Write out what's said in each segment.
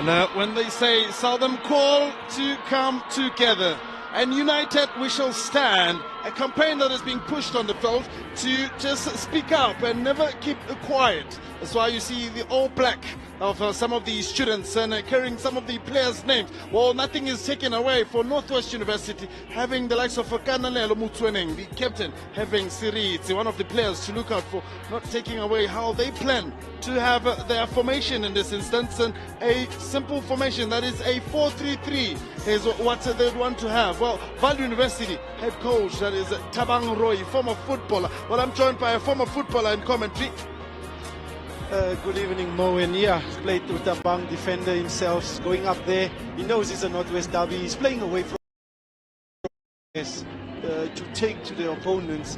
And when they say Southern call to come together and united we shall stand, a campaign that is being pushed on the field to just speak up and never keep quiet. That's why you see the all black of some of the students and carrying some of the players' names. Well, nothing is taken away for Northwest University, having the likes of Kananelo Mutweneng, the captain, having Siri, it's one of the players to look out for, not taking away how they plan to have their formation in this instance. And a simple formation that is a 4-3-3 is what they want to have. Well, Varsity University head coach, that is Tabang Roy, former footballer. Well, I'm joined by a former footballer in commentary. Good evening, Mo, and yeah, played through Tabang, defender himself, going up there. He knows it's a Northwest derby. He's playing away from to take to the opponents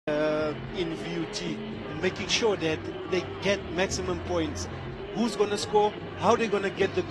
in VUT and making sure that they get maximum points. Who's going to score? How they're going to get the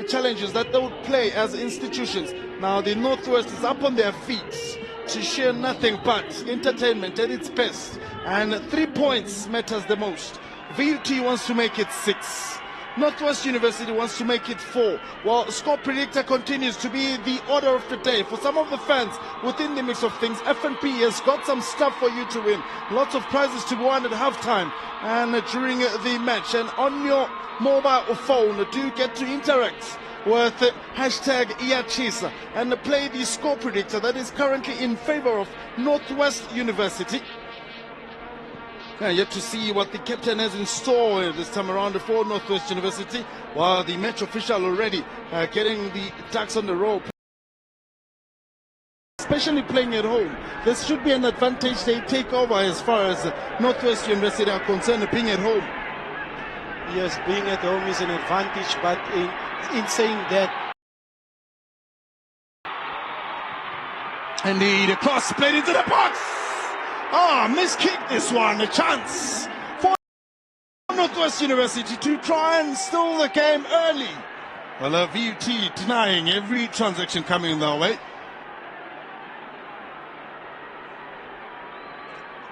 challenges that they would play as institutions. Now the Northwest is up on their feet to share nothing but entertainment at its best, and 3 points matters the most. VUT wants to make it 6. Northwest University wants to make it 4. While score predictor continues to be the order of the day for some of the fans within the mix of things. FNP has got some stuff for you to win. Lots of prizes to be won at halftime and during the match. And on your mobile phone, do get to interact with hashtag Iachisa and play the score predictor that is currently in favor of Northwest University. Yet to see what the captain has in store this time around for Northwest University, while the match official already getting the ducks on the rope, especially playing at home. This should be an advantage they take over as far as Northwest University are concerned, being at home. Yes, being at home is an advantage, but in saying that, indeed, a cross played into the box. Miskicked this one. A chance for Northwest University to try and steal the game early. Well, VUT denying every transaction coming their way.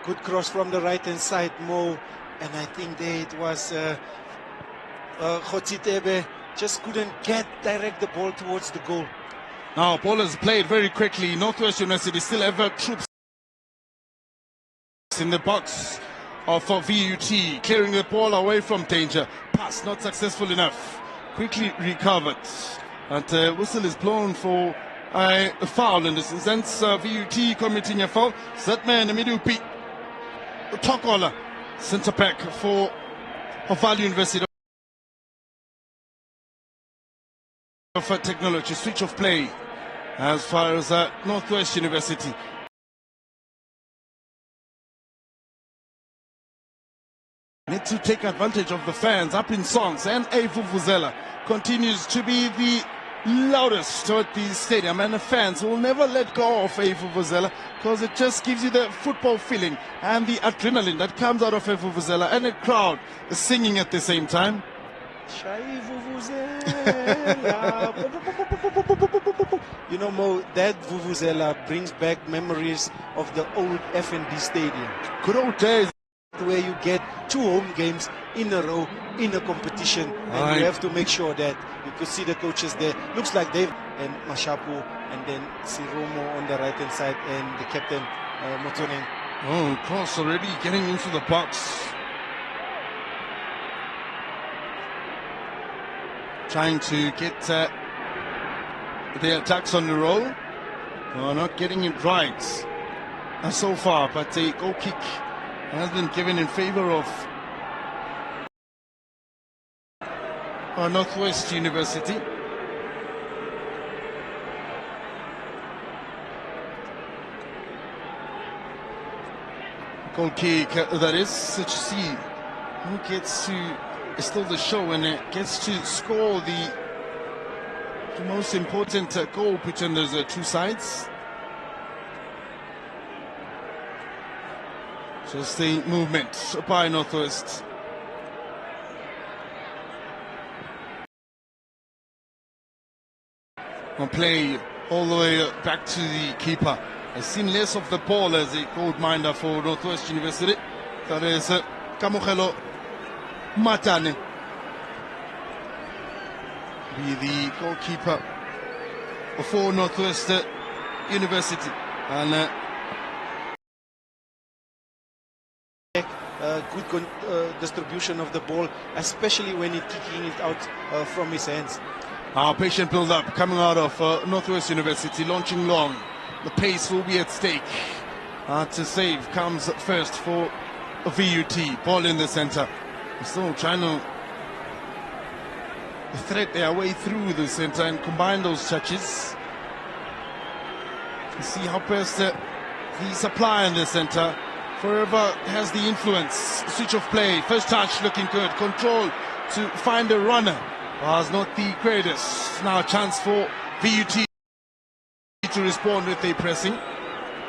Good cross from the right hand side, Mo, and I think there it was Khotsitebe just couldn't direct the ball towards the goal. Now, ball is played very quickly. Northwest University still have troops in the box for VUT, clearing the ball away from danger. Pass not successful enough. Quickly recovered. And whistle is blown for a foul in this instance. VUT committing a foul. Zetman Midupi Tokola, centre back for Varsity University of technology. Switch of play as far as Northwest University. Need to take advantage of the fans up in songs, and a vuvuzela continues to be the loudest at the stadium, and the fans will never let go of a vuvuzela because it just gives you the football feeling and the adrenaline that comes out of a vuvuzela, and a crowd is singing at the same time. You know, Mo, that vuvuzela brings back memories of the old FNB stadium. Good old days, where you get 2 home games in a row in a competition, and you have to make sure that you could see the coaches there. Looks like Dave and Mashapu, and then Siromo on the right hand side, and the captain Motoneng. Oh, cross already getting into the box, trying to get the attacks on the roll. Not getting it right so far, but a goal kick has been given in favor of Northwest University. Goal kick, that is. So to see who gets to steal the show and gets to score the most important goal between those 2 sides. Just the movement by Northwest. On play all the way back to the keeper. Has seen less of the ball as a goalminder for Northwest University. That is Kamogelo Matane, be the goalkeeper for Northwest University. And good distribution of the ball, especially when he's kicking it out from his hands. Our patient build-up coming out of Northwest University, launching long. The pace will be at stake. To save comes first for VUT. Ball in the center. Still trying to thread their way through the center and combine those touches. See how best the supply in the center. Forever has the influence. Switch of play. First touch looking good. Control to find a runner. Was not the greatest. Now a chance for VUT to respond with a pressing.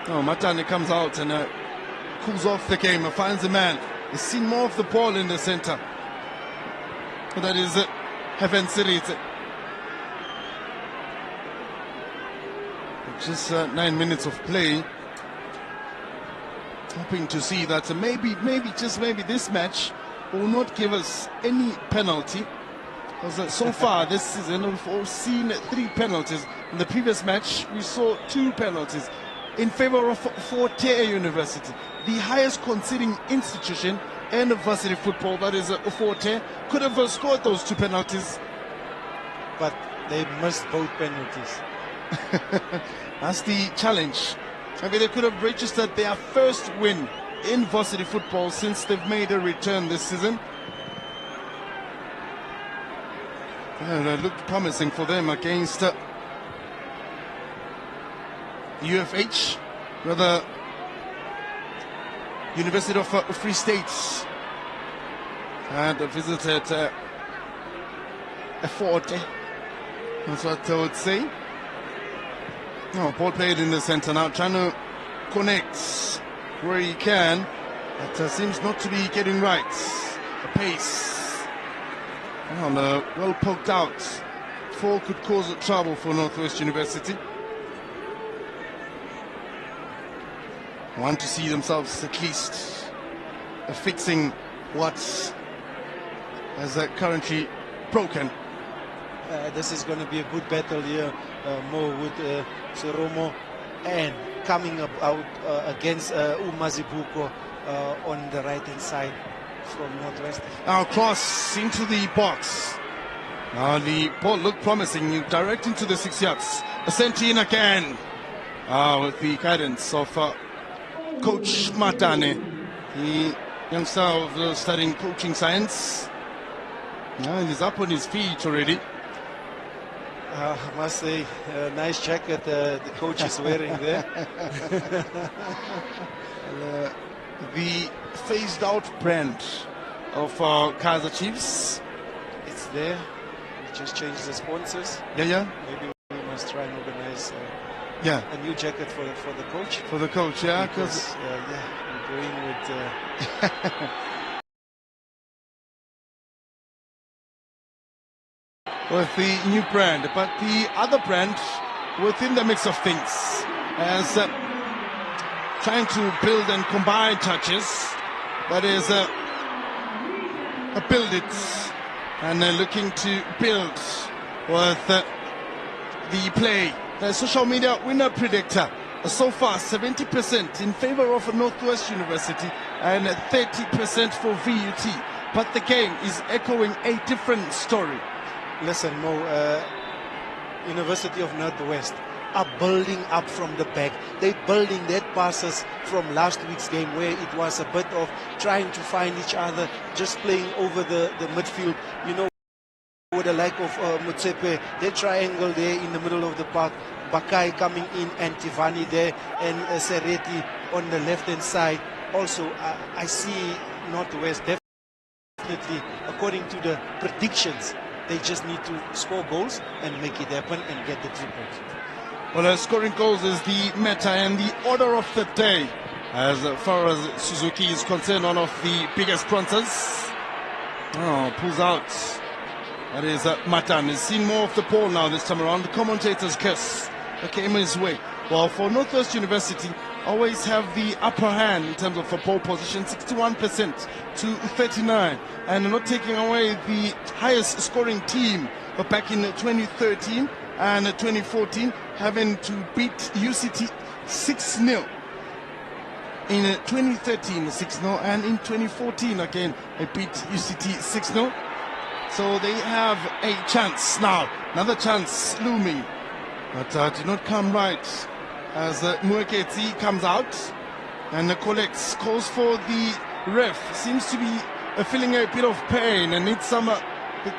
Oh, Matane comes out and cools off the game and finds a man. He's seen more of the ball in the center. That is Heaven Sirite. Just 9 minutes of play. Hoping to see that maybe this match will not give us any penalty. Because so far this season we've all seen 3 penalties. In the previous match we saw 2 penalties in favor of Fort University, the highest conceding institution in varsity football. That is Fort could have scored those 2 penalties, but they missed both penalties. That's the challenge. Maybe they could have registered their first win in varsity football since they've made a return this season. And it looked promising for them against UFH, rather University of Free State, and visited a Forte. That's what I would say. No, ball played in the center now, trying to connect where he can. That seems not to be getting right. The pace. Well poked out. 4 could cause trouble for Northwest University. Want to see themselves at least fixing what is currently broken. This is going to be a good battle here, Mo, with Seromo, and coming out against Umazibuko on the right hand side from Northwest. Now cross into the box. Now the ball looked promising, direct into the 6 yards. Sent in again with the guidance of Coach Matane, the youngster studying coaching science. Now he's up on his feet already. I must say, nice jacket the coach is wearing there. The phased out brand of Kaiser Chiefs. It's there. We just changed the sponsors. Yeah. Maybe we must try and organize a new jacket for the coach. For the coach, yeah. Because we're going with... with the new brand, but the other brand within the mix of things as trying to build and combine touches. That is build it and looking to build with the play. The social media winner predictor so far 70% in favor of Northwest University and 30% for VUT, but the game is echoing a different story. Listen, Mo, University of Northwest are building up from the back. They're building that passes from last week's game where it was a bit of trying to find each other, just playing over the midfield. You know, with the like of Mutsepe, their triangle there in the middle of the park. Bakai coming in and Tivani there and Sereti on the left-hand side. Also, I see Northwest definitely, according to the predictions, they just need to score goals and make it happen and get the 3 points. Well, scoring goals is the meta and the order of the day. As far as Suzuki is concerned, one of the biggest sponsors. Pulls out. That is Matan. He's seen more of the ball now this time around. The commentators curse came his way. Well, for Northwest University, always have the upper hand in terms of ball position, 61% to 39, and not taking away the highest scoring team back in 2013 and 2014, having to beat UCT 6-0. In 2013, 6-0, and in 2014 again, they beat UCT 6-0. So they have a chance now, another chance looming, but did not come right as Mueketi comes out and collects, calls for the ref. Seems to be feeling a bit of pain and needs some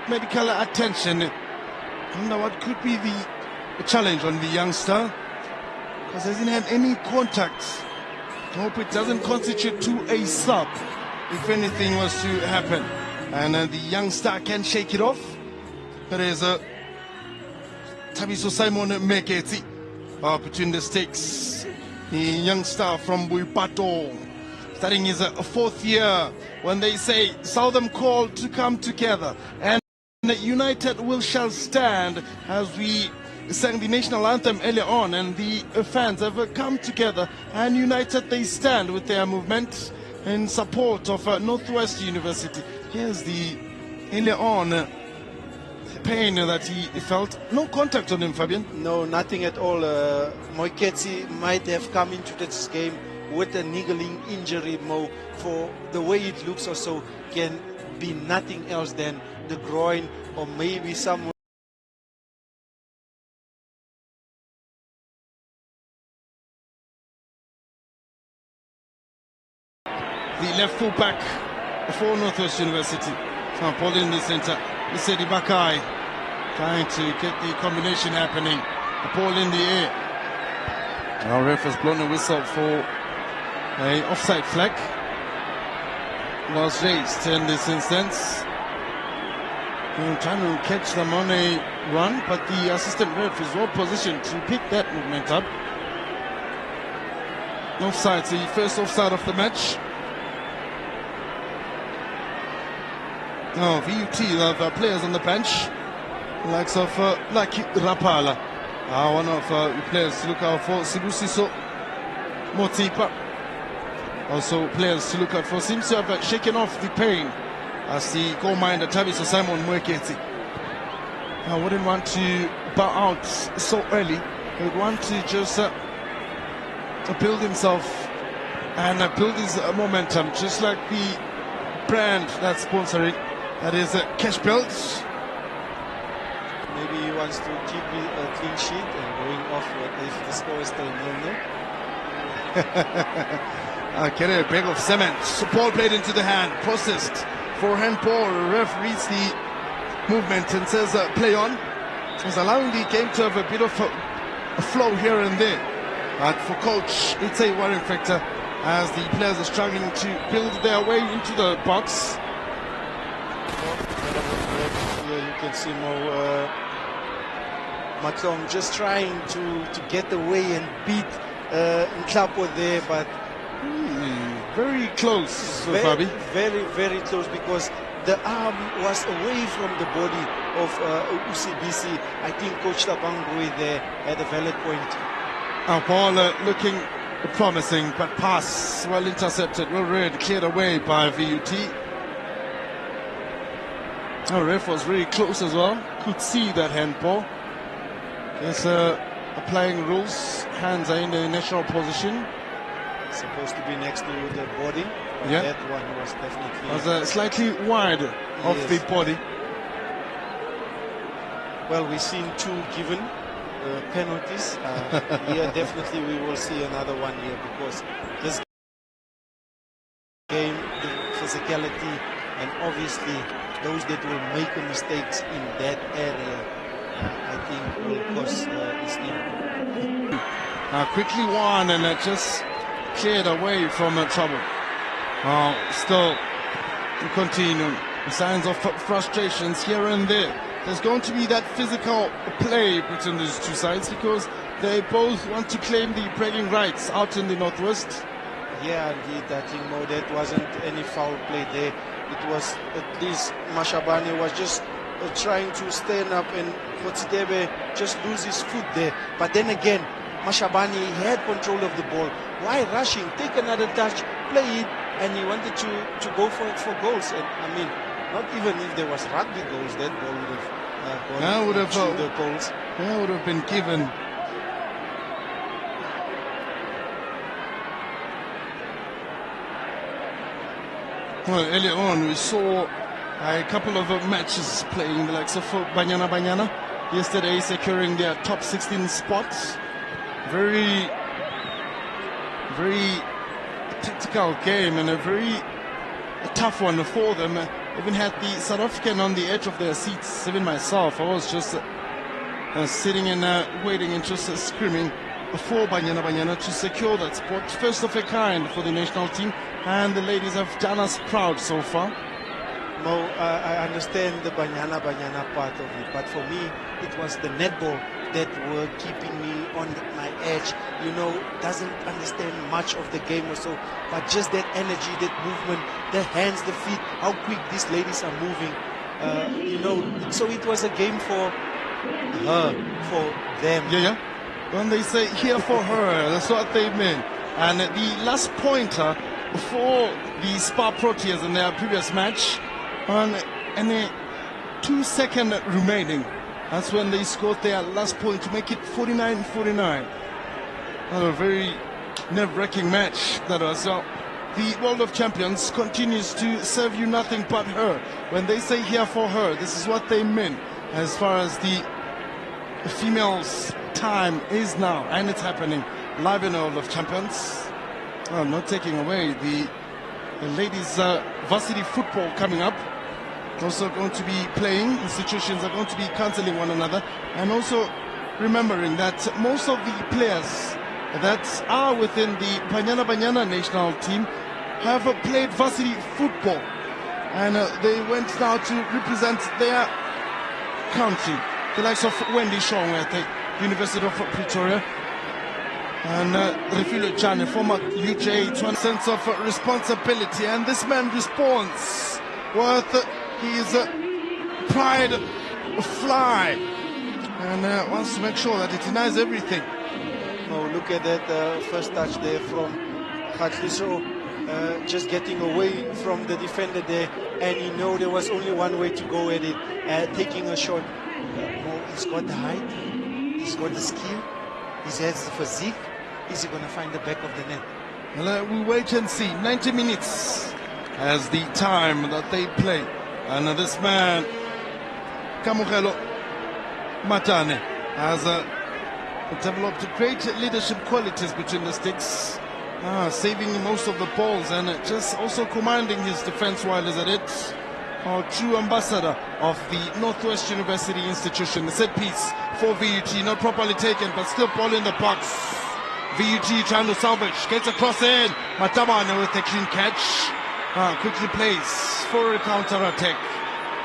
medical attention. I wonder what could be the challenge on the youngster, because he hasn't had any contact. I hope it doesn't constitute to a sub if anything was to happen. And the youngster can shake it off. There is a Tabiso Simon Meketi between the stakes. The youngster from Buipato, starting his fourth year, when they say Southern call to come together and United will shall stand, as we sang the national anthem earlier on, and the fans have come together and united they stand with their movement in support of Northwest University. Here's the earlier on pain that he felt. No contact on him, Fabian. No, nothing at all. Moiketsi might have come into this game with a niggling injury, Mo. For the way it looks or so, can be nothing else than the groin or maybe some. The left full back for Northwest University. Now Paul in the center. Isedi Bakai trying to get the combination happening. The ball in the air. Our ref has blown a whistle for a offside flag. Was raised in this instance. Trying to catch them on a run, but the assistant ref is well positioned to pick that movement up. Offside, the first offside of the match. Now, VUT, the players on the bench, likes of Lucky Rapala, one of the players to look out for. Sibusiso Motipa, also players to look out for. Seems to have shaken off the pain as the goalminder Tabiso Simon Mueketi. I wouldn't want to bow out so early. He would want to just build himself and build his momentum, just like the brand that's sponsoring. That is Cash Belt. Maybe he wants to keep a clean sheet and going off if the score is still 0-0. Get a bag of cement. Ball played into the hand, processed for handball. Ref reads the movement and says play on. He's allowing the game to have a bit of a flow here and there. But for coach, it's a worrying factor as the players are struggling to build their way into the box. Here you can see Mo Matlong just trying to get away and beat Nklapo there, but very close, very, very, very close, because the arm was away from the body of UCBC. I think Coach Tabangwe there had a valid point. Ball looking promising, but pass well intercepted, well read, cleared away by VUT. Our ref was very close as well, could see that handball. Yes, applying rules, hands are in the natural position. Supposed to be next to the body, but yeah, that one was definitely... was slightly wide of the body. Well, we've seen two given penalties. Here definitely we will see another one here, because this game, the physicality, and obviously those that will make mistakes in that area, I think will cost his team. Quickly won and just cleared away from trouble. Still to continue. Signs of frustrations here and there. There's going to be that physical play between these two sides, because they both want to claim the bragging rights out in the Northwest. Yeah, indeed. I think that wasn't any foul play there. It was at least Mashabane was just trying to stand up, and Motsidebe just lose his foot there. But then again, Mashabane had control of the ball. Why rushing? Take another touch, play it, and he wanted to go for goals. And I mean, not even if there was rugby goals, that ball would have gone through the poles. That would have been given. Well, earlier on we saw a couple of matches playing the likes of Banyana yesterday securing their top 16 spots. Very tactical game and a very tough one for them. Even had the South African on the edge of their seats. Even myself, I was just sitting and waiting and just screaming for Banyana to secure that spot. First of a kind for the national team, and the ladies have done us proud so far. Mo, I understand the Banyana part of it, but for me, it was the netball that were keeping me on my edge. You know, doesn't understand much of the game or so, but just that energy, that movement, the hands, the feet, how quick these ladies are moving. You know, so it was a game for her, for them. Yeah. When they say here for her, that's what they mean. And the last pointer for the Spa Proteas in their previous match, and a 2 seconds remaining. That's when they scored their last point to make it 49-49. A very nerve-wracking match that was. The World of Champions continues to serve you nothing but her. When they say here for her, this is what they mean as far as the females' time is now, and it's happening live in the World of Champions. Well, not taking away the ladies' Varsity Football coming up. Also going to be playing. Institutions are going to be cancelling one another, and also remembering that most of the players that are within the Banyana national team have played Varsity Football, and they went now to represent their country. The likes of Wendy Shong at the University of Pretoria, and Refilo Chane, former UJ, one sense of responsibility, and this man responds with his pride fly, and wants to make sure that he denies everything. Oh, look at that first touch there from Khatliso, just getting away from the defender there, and he knew there was only one way to go at it, taking a shot. He's got the height, he's got the skill, he has the physique. Is he going to find the back of the net? Well, we wait and see. 90 minutes as the time that they play. And this man, Kamugelo Matane, has developed great leadership qualities between the sticks, saving most of the balls and just also commanding his defense while he's at it. Our true ambassador of the Northwest University institution. The set piece for VUT, not properly taken, but still ball in the box. VUT trying to salvage, gets across in. Matabane with a clean catch. Quickly plays for a counter-attack.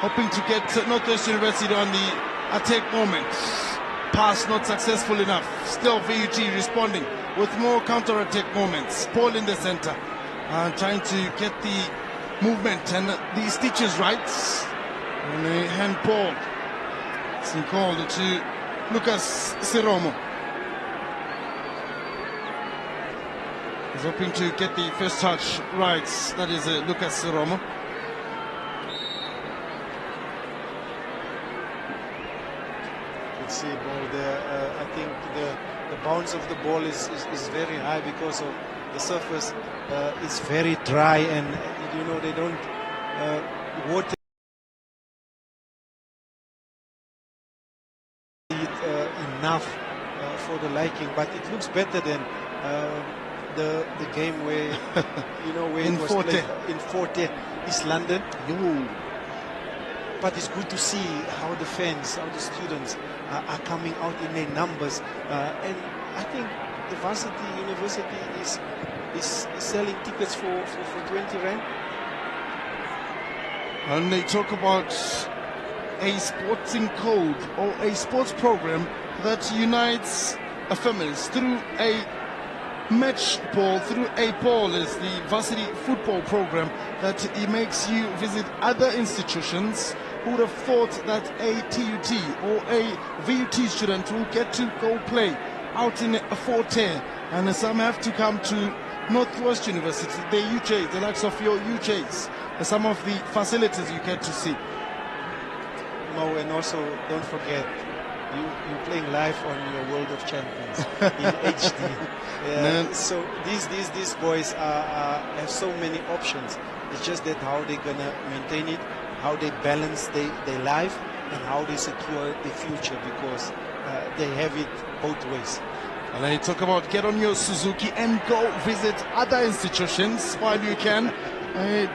Hoping to get Northwest University on the attack moment. Pass not successful enough. Still VUT responding with more counter-attack moments. Ball in the center. Trying to get the movement and the stitches right. And a handball. It's called to Lucas Siromo. He's hoping to get the first touch right. That is Lucas Siromo. Let's see ball there. I think the bounce of the ball is very high because of the surface is very dry, and you know they don't water it enough for the liking, but it looks better than the game where you know where in it was Forte. played in Forte, East London. But it's good to see how the fans, how the students are coming out in their numbers, and I think the Varsity University is selling tickets for 20 rand. And they talk about a sporting code or a sports program that unites families through a match ball, through a ball is the Varsity Football program that it makes you visit other institutions Who would have thought that a TUT or a VUT student will get to go play out in a Forte, and some have to come to Northwest University, the UJs, the likes of your UJs, some of the facilities you get to see. Mo, and also don't forget, you're playing live on your World of Champions in HD. So these boys have so many options. It's just that how they're gonna maintain it, how they balance their life, and how they secure the future, because they have it both ways. And they talk about get on your Suzuki and go visit other institutions while you can.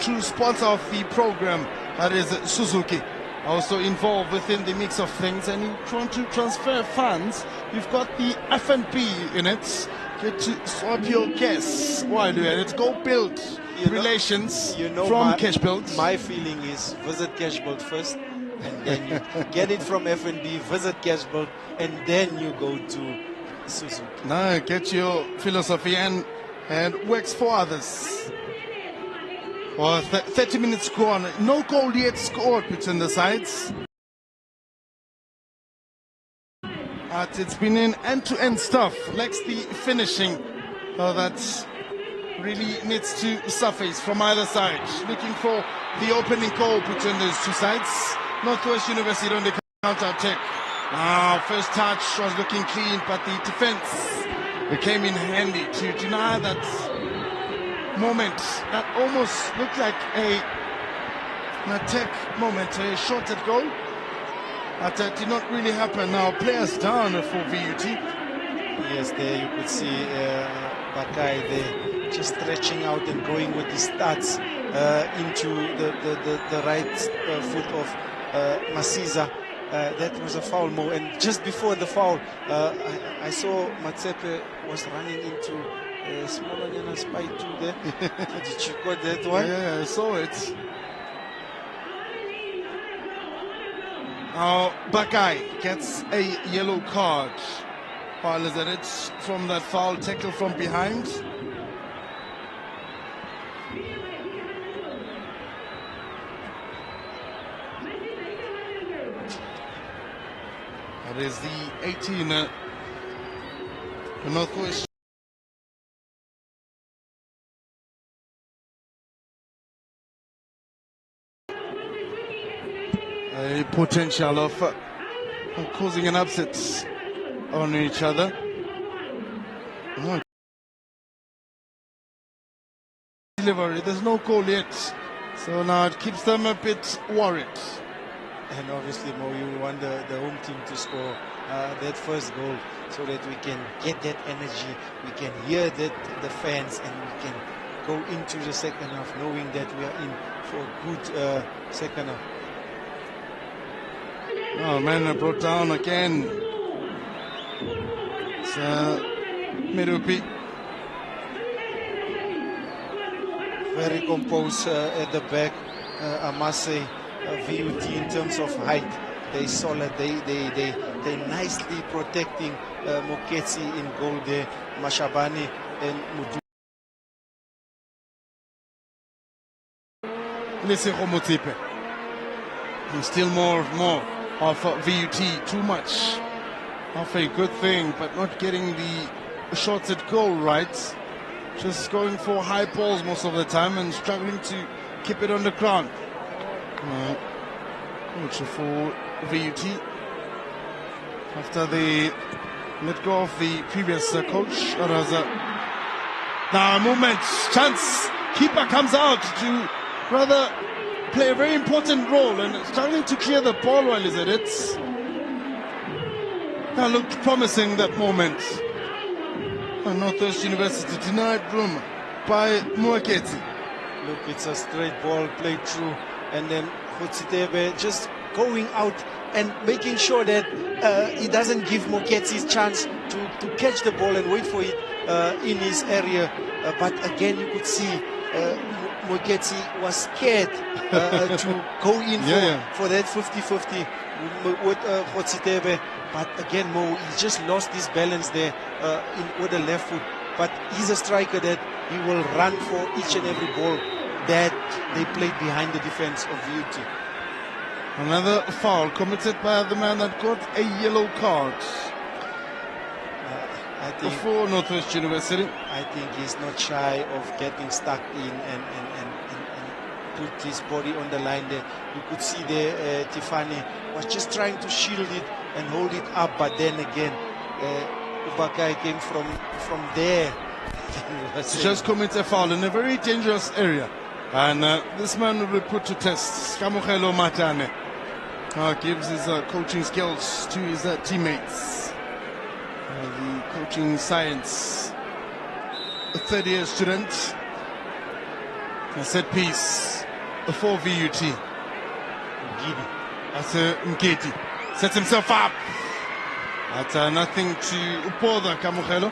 True sponsor of the program, that is Suzuki, also involved within the mix of things. And you want to transfer funds, you've got the F&B in it. Get to swap your cash while you're at it. Go build relations from Cashbuild. My feeling is visit Cashbuild first, and then you get it from F&B, visit Cashbuild, and then you go to Suzuki. Now get your philosophy and works for others. Well, 30 minutes gone. No goal yet scored between the sides. But it's been an end-to-end stuff. Lacks the finishing that really needs to surface from either side. Looking for the opening goal between those two sides. Northwest University on the counter-attack. First touch was looking clean, but the defense came in handy to deny that moment. That almost looked like an attack moment, a shot at goal. But that did not really happen. Now players down for VUT. Yes, there you could see Bakai there just stretching out and going with his stats into the right foot of Masiza. That was a foul, Mo. And just before the foul, I saw Matsepe was running into Smolanyana Spy too there. Did you got that one? Yeah, I saw it. Now Bakai gets a yellow card. While is it from that foul tackle from behind? That is the 18 Northwest. A potential of causing an upset on each other. Delivery, there's no goal yet, so now it keeps them a bit worried. And obviously, Mo, you want the home team to score that first goal, so that we can get that energy, we can hear the fans, and we can go into the second half knowing that we are in for a good second half. Oh man, brought down again. It's Mirupi. Very composed at the back, I must say. VUT in terms of height, they solid. They nicely protecting Moketsi in goal there, Mashabane and Mudu. Lesego Motsipe. Still more of VUT, too much of a good thing, but not getting the shots at goal right. Just going for high balls most of the time and struggling to keep it on the ground. Coach for VUT after they let go of the previous coach. Now a moment, chance, keeper comes out to rather play a very important role and struggling to clear the ball while he's at it. That looked promising, that moment. And Northwest University denied room by Muaketi. Look, it's a straight ball played through, and then Hotsitebe just going out and making sure that he doesn't give Moketsi chance to catch the ball and wait for it in his area. But again, you could see Moketsi was scared to go in for that 50-50 with Hotsitebe. But again, Mo, he just lost his balance there with the left foot. But he's a striker that he will run for each and every ball that they played behind the defense of VUT. Another foul committed by the man that got a yellow card I think for Northwest University. I think he's not shy of getting stuck in and put his body on the line there. You could see there Tiffany was just trying to shield it and hold it up, but then again Ubakai came from there. Just commits a foul in a very dangerous area, and this man will be put to test. Kamogelo Matane gives his coaching skills to his teammates. The coaching science, a third-year student. A set piece for VUT. That's Mketi. Sets himself up. That's nothing to bother Kamogelo.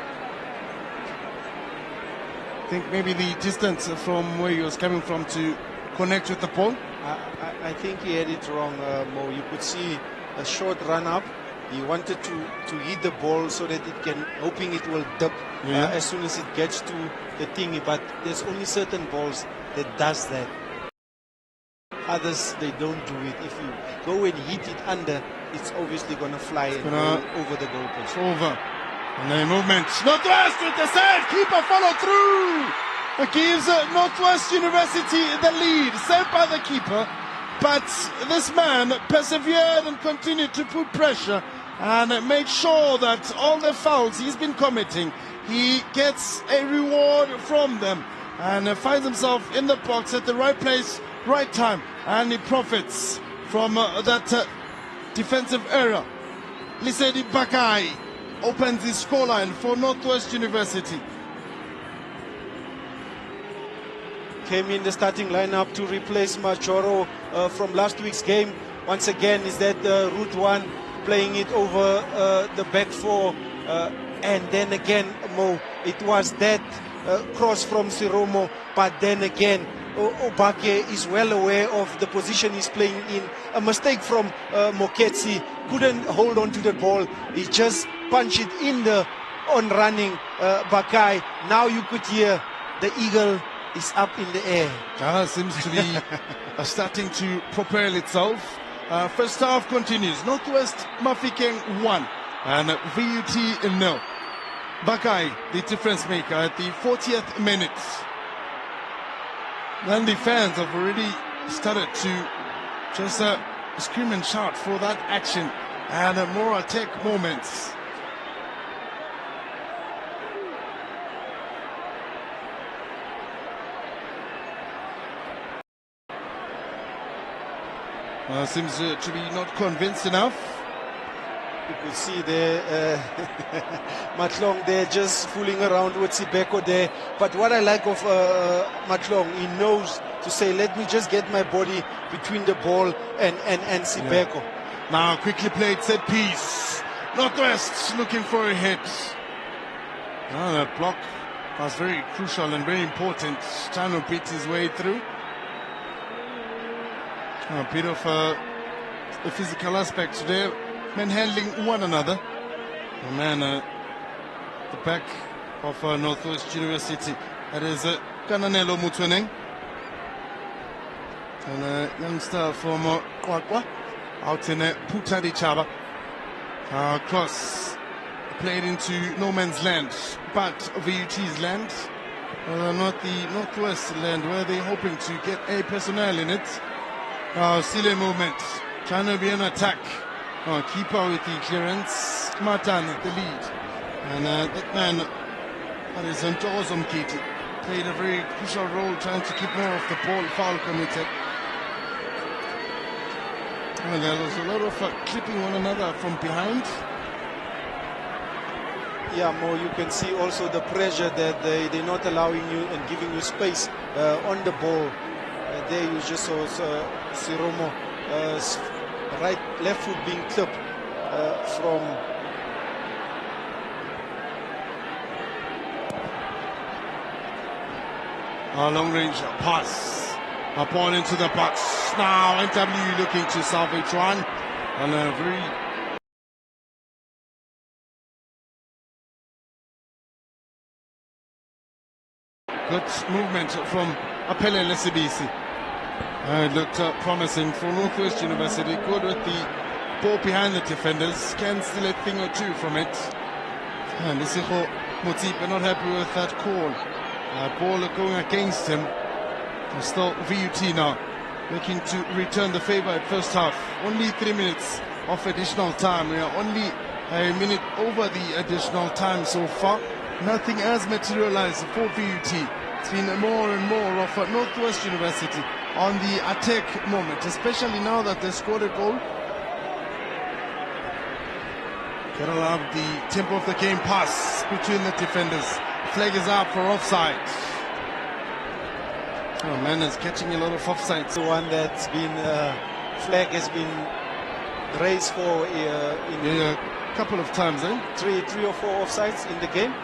I think maybe the distance from where he was coming from to connect with the ball. I think he had it wrong, Mo. You could see a short run up. He wanted to hit the ball so that it can, hoping it will dip as soon as it gets to the thingy. But there's only certain balls that does that. Others, they don't do it. If you go and hit it under, it's obviously going to fly and go over the goalpost. Over. And then movement. Northwest with the save. Keeper follow through. It gives Northwest University the lead. Saved by the keeper. But this man persevered and continued to put pressure and make sure that all the fouls he's been committing, he gets a reward from them. And finds himself in the box at the right place, right time. And he profits from that defensive error. Lisedi Bakai opens the scoreline for Northwest University. Came in the starting lineup to replace Machoro from last week's game. Once again, is that Route 1 playing it over the back four. And then again, Mo, it was that cross from Siromo. But then again, Obake is well aware of the position he's playing in. A mistake from Moketsi. Couldn't hold on to the ball. He just punched it in the on running Bakai. Now you could hear the eagle is up in the air. Seems to be starting to propel itself. First half continues. Northwest Mafikeng 1 and VUT 0. Bakai, the difference maker at the 40th minute. Then the fans have already started to just scream and shout for that action and more attack moments. Seems to be not convinced enough. You could see there, Matlong there just fooling around with Sibeko there. But what I like of Matlong, he knows to say, let me just get my body between the ball and Sibeko. Yeah. Now quickly played set piece. Northwest looking for a hit. Now that block was very crucial and very important. Trying to beat his way through. A bit of the physical aspect today. Men handling one another. The man, the back of Northwest University. That is Kananelo Mutweneng. And a youngster from Kwakwa out in Putadi Chaba. Cross played into no man's land, but VUT's land. Not the Northwest land where they're hoping to get a personnel in it. Still a movement. Trying to be an attack. Keeper with the clearance. Matan at the lead. And that man, that is Ntozom Kiti, played a very crucial role trying to keep more of the ball. Foul committed. And there was a lot of clipping one another from behind. Yeah, Mo, you can see also the pressure that they're not allowing you and giving you space on the ball. There you just saw Siromo left foot being clipped from a long range pass. A ball into the box. Now NW looking to salvage one. And a very good movement from Apele Lesibisi. It looked promising for Northwest University. Good with the ball behind the defenders. Can steal a thing or two from it. And Isiho Motipe not happy with that call. Ball going against him. Still VUT now, looking to return the favor at first half. Only 3 minutes of additional time. We are only a minute over the additional time so far. Nothing has materialized for VUT. It's been more and more of Northwest University on the attack moment, especially now that they scored a goal. Gotta love the tempo of the game. Pass between the defenders. Flag is up for offside. Oh man, is catching a lot of offsides. The one that's been flag has been raised for a couple of times, eh? Three or four offsides in the game.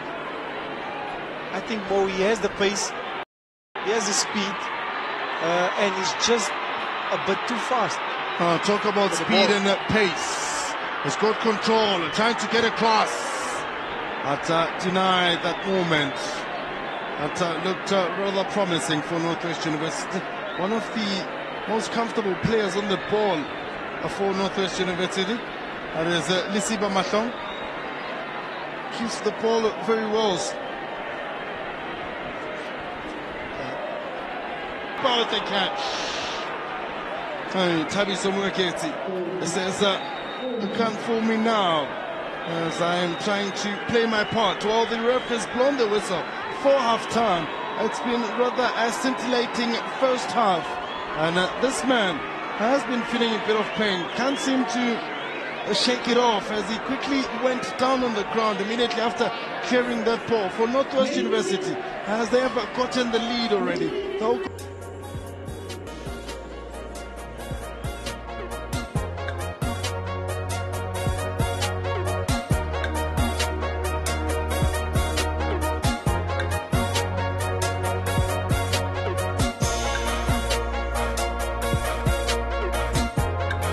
I think Mo, he has the pace, he has the speed, and he's just a bit too fast. Talk about speed and pace. He's got control, trying to get across, but denied that moment. That looked rather promising for Northwest University. One of the most comfortable players on the ball for Northwest University. That is Lisiba Mahlong. Keeps the ball very well. About the catch. Tabi Somweketi says, you can't fool me now, as I am trying to play my part. While the ref has blown the whistle for half-time, it's been rather a scintillating first half. And this man has been feeling a bit of pain. Can't seem to shake it off as he quickly went down on the ground immediately after clearing that ball for Northwest University, as they have gotten the lead already.